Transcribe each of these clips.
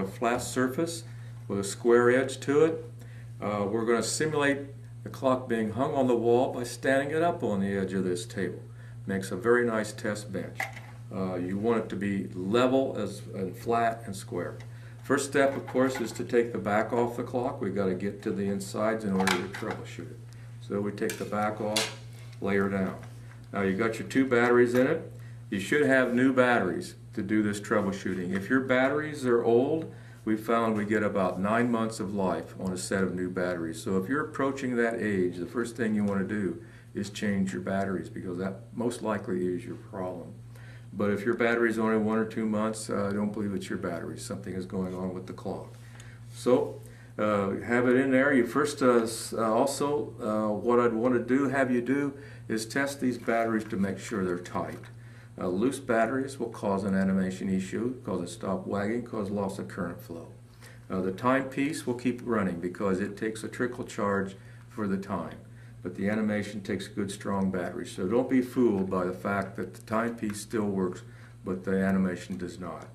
a flat surface with a square edge to it. We're going to simulate the clock being hung on the wall by standing it up on the edge of this table. Makes a very nice test bench. You want it to be level and flat and square. First step, of course, is to take the back off the clock. We've got to get to the insides in order to troubleshoot it. So we take the back off, lay her down. Now you've got your 2 batteries in it. You should have new batteries to do this troubleshooting. If your batteries are old, we found we get about 9 months of life on a set of new batteries. So if you're approaching that age, the first thing you want to do is change your batteries, because that most likely is your problem. But if your battery is only 1 or 2 months, I don't believe it's your battery. Something is going on with the clock. So have it in there. You first what I'd want to have you do is test these batteries to make sure they're tight. Loose batteries will cause an animation issue, cause it stop wagging, cause loss of current flow. The timepiece will keep running because it takes a trickle charge for the time. But the animation takes good strong batteries. So don't be fooled by the fact that the timepiece still works, but the animation does not.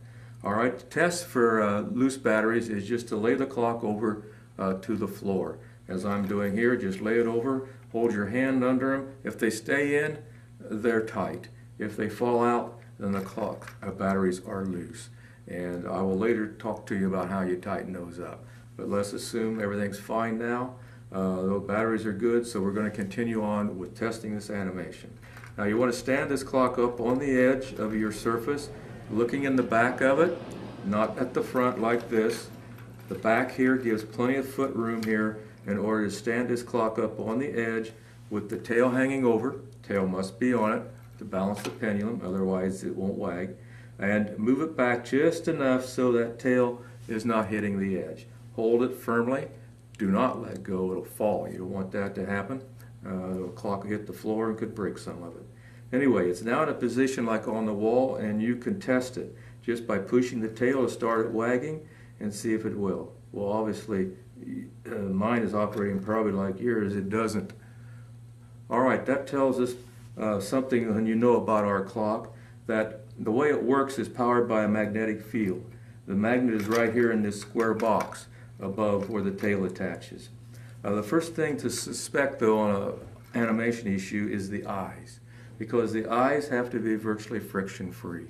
Alright, the test for loose batteries is just to lay the clock over to the floor. As I'm doing here, just lay it over, hold your hand under them. If they stay in, they're tight. If they fall out, then the clock batteries are loose. And I will later talk to you about how you tighten those up. But let's assume everything's fine now. The batteries are good, so we're going to continue on with testing this animation. Now you want to stand this clock up on the edge of your surface, looking in the back of it, not at the front like this. The back here gives plenty of foot room here in order to stand this clock up on the edge with the tail hanging over. Tail must be on it to balance the pendulum, otherwise it won't wag. And move it back just enough so that tail is not hitting the edge. Hold it firmly. Do not let go, it'll fall. You don't want that to happen. The clock will hit the floor and could break some of it. Anyway, it's now in a position like on the wall, and you can test it just by pushing the tail to start it wagging and see if it will. Well, obviously, mine is operating probably like yours. It doesn't. All right, that tells us something when you know about our clock, that the way it works is powered by a magnetic field. The magnet is right here in this square box above where the tail attaches. The first thing to suspect though on an animation issue is the eyes, because the eyes have to be virtually friction free.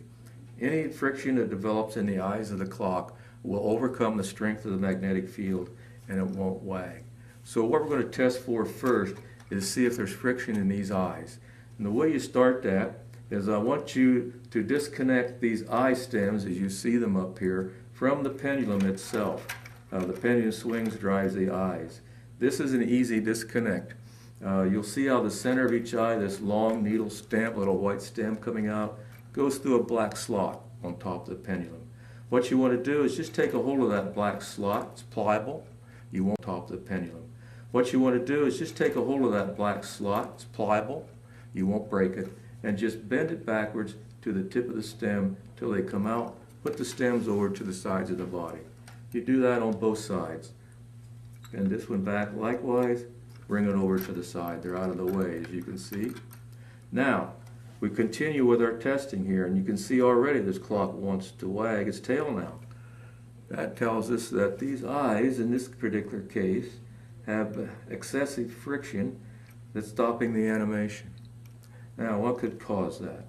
Any friction that develops in the eyes of the clock will overcome the strength of the magnetic field and it won't wag. So what we're going to test for first is see if there's friction in these eyes. And the way you start that is I want you to disconnect these eye stems as you see them up here from the pendulum itself. The pendulum swings drives the eyes. This is an easy disconnect. You'll see how the center of each eye, this long needle stem, little white stem coming out, goes through a black slot on top of the pendulum. What you want to do is just take a hold of that black slot. It's pliable. You won't top the pendulum. What you want to do is just take a hold of that black slot. It's pliable. You won't break it. And just bend it backwards to the tip of the stem till they come out. Put the stems over to the sides of the body. You do that on both sides. And this one back likewise. Bring it over to the side. They're out of the way, as you can see. Now, we continue with our testing here, and you can see already this clock wants to wag its tail now. That tells us that these eyes, in this particular case, have excessive friction that's stopping the animation. Now, what could cause that?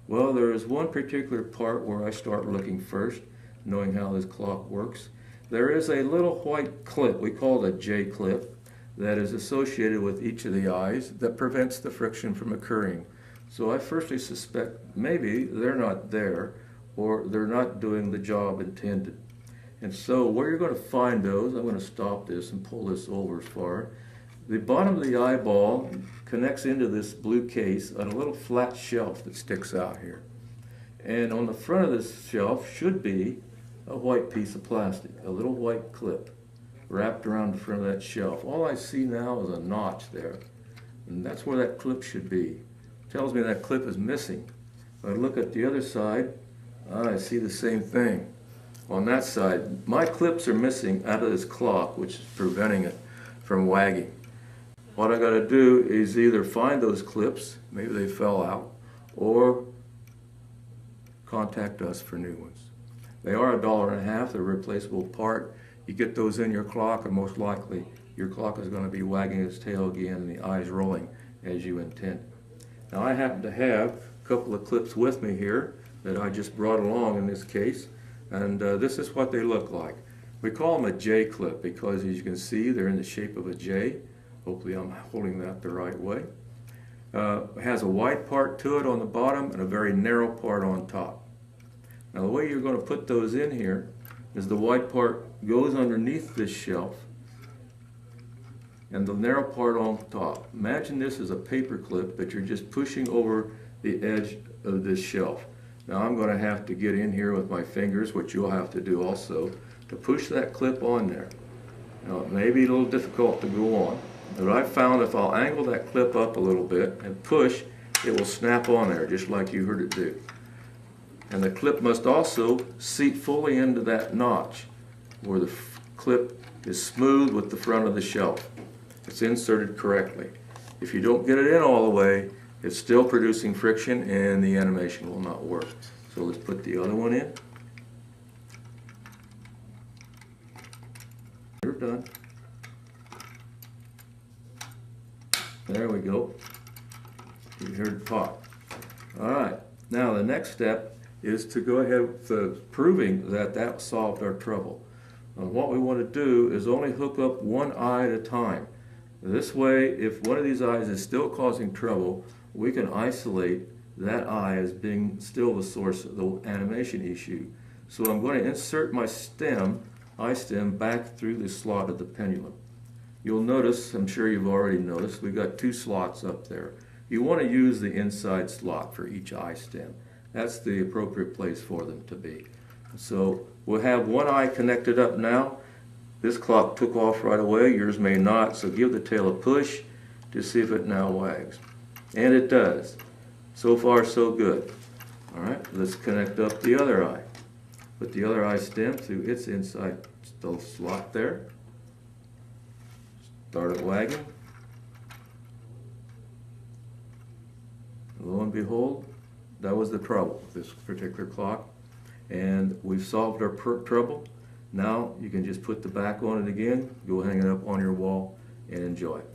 Well, there is one particular part where I start looking first, knowing how this clock works. There is a little white clip, we call it a J clip, that is associated with each of the eyes that prevents the friction from occurring. So I firstly suspect maybe they're not there, or they're not doing the job intended. And so where you're going to find those, I'm going to stop this and pull this over as far. The bottom of the eyeball connects into this blue case on a little flat shelf that sticks out here. And on the front of this shelf should be a white piece of plastic, a little white clip wrapped around the front of that shelf. All I see now is a notch there, and that's where that clip should be. It tells me that clip is missing. If I look at the other side, I see the same thing. On that side, my clips are missing out of this clock, which is preventing it from wagging. What I got to do is either find those clips, maybe they fell out, or contact us for new ones. They are $1.50. They're a replaceable part. You get those in your clock, and most likely your clock is going to be wagging its tail again and the eyes rolling as you intend. Now I happen to have a couple of clips with me here that I just brought along in this case, and this is what they look like. We call them a J clip because, as you can see, they're in the shape of a J. Hopefully I'm holding that the right way. It has a wide part to it on the bottom and a very narrow part on top. Now the way you're going to put those in here is the wide part goes underneath this shelf and the narrow part on top. Imagine this as a paper clip that you're just pushing over the edge of this shelf. Now I'm going to have to get in here with my fingers, which you'll have to do also, to push that clip on there. Now it may be a little difficult to go on, but I've found if I'll angle that clip up a little bit and push, it will snap on there just like you heard it do. And the clip must also seat fully into that notch where the clip is smooth with the front of the shelf. It's inserted correctly. If you don't get it in all the way, it's still producing friction and the animation will not work. So let's put the other one in. You're done. There we go. You heard it pop. Alright, now the next step is to go ahead with proving that that solved our trouble. What we want to do is only hook up one eye at a time. This way, if one of these eyes is still causing trouble, we can isolate that eye as being still the source of the animation issue. So I'm going to insert my eye stem back through the slot of the pendulum. You'll notice, I'm sure you've already noticed, we've got two slots up there. You want to use the inside slot for each eye stem. That's the appropriate place for them to be. So we'll have one eye connected up now. This clock took off right away, yours may not, so give the tail a push to see if it now wags. And it does. So far so good. Alright, let's connect up the other eye. Put the other eye stem through its inside slot there. Start it wagging. Lo and behold, that was the trouble with this particular clock. And we've solved our trouble. Now you can just put the back on it again, go hang it up on your wall and enjoy it.